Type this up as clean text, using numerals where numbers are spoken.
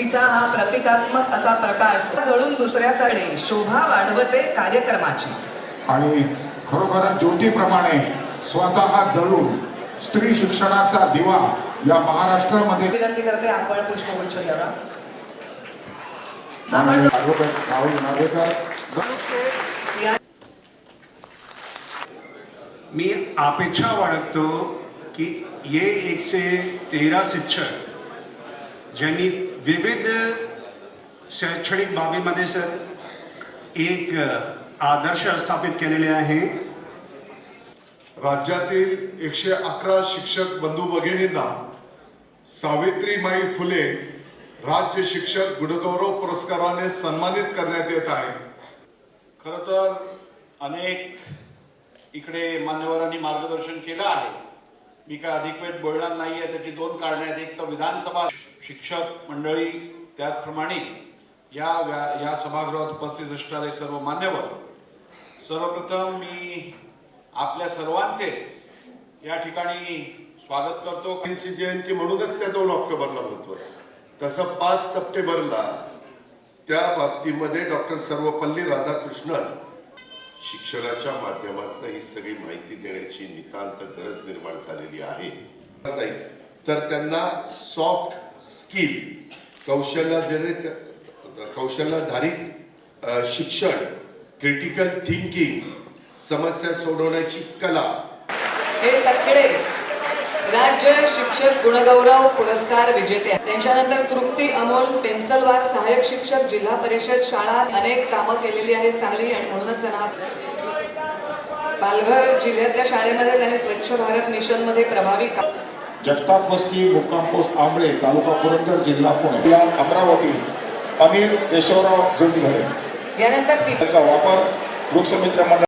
तिचा हा प्रतिकात्मक असा प्रकाश जळून दुसऱ्यासाठी शोभा वाढवते कार्यक्रमाची आणि खरोखरच ज्योतीप्रमाणे स्वतः जळून स्त्री शिक्षणाचा दिवा या महाराष्ट्रामध्ये विनंती करते आपण पुष्पगुच्छ द्यावा. राहुल नार्वेकर. मी अपेक्षा बाळगतो की ये 113 शिक्षक ज्यांनी विविध शैक्षणिक बाबीमध्ये एक आदर्श स्थापित केलेले आहे. राज्यातील 111 शिक्षक बंधू भगिनींना सावित्रीबाई फुले राज्य शिक्षक गुणगौरव पुरस्काराने सन्मानित करण्यात येत आहे. खरं तर अनेक इकडे मान्यवरांनी मार्गदर्शन केलं आहे. मी काय अधिक वेळ बोलणार नाही आहे. त्याची दोन कारणे आहेत. एक तर विधानसभा शिक्षक मंडळी, त्याचप्रमाणे या सभागृहात उपस्थित असणारे सर्व मान्यवर, सर्वप्रथम मी आपल्या सर्वांचेच या ठिकाणी स्वागत करतो. त्यांची जयंती म्हणूनच त्या 2 ऑक्टोबरला होतो. तसं 5 सप्टेंबरला त्या बाबतीमध्ये डॉक्टर सर्वपल्ली राधाकृष्णन शिक्षणाच्या माध्यमातून ही सगळी माहिती देण्याची नितांत गरज निर्माण झालेली आहे. तर त्यांना सॉफ्ट स्किल कौशल्याधारित शिक्षण, क्रिटिकल थिंकिंग, समस्या सोडवण्याची कला, हे सगळे राज्य शिक्षक गुणगौरव पुरस्कार विजेते आहेत. त्यांच्यानंतर तृप्ती अमोल पेन्सलवार सहाय्यक शिक्षक, जिल्हा परिषद शाळा, अनेक कामं केलेली आहेत चांगली, आणि म्हणूनच त्यांना पालघर जिल्ह्यातल्या शाळेमध्ये त्यांनी स्वच्छ भारत मिशन मध्ये प्रभावी काम. जगताप वस्ती, मुक्काम पोस्ट आंबळे, तालुका पुरंदर, जिल्हा पुणे. अमरावती अनिल केशवराव जुंडघरे. यानंतर त्याचा वापर वृक्षमित्र मंडळ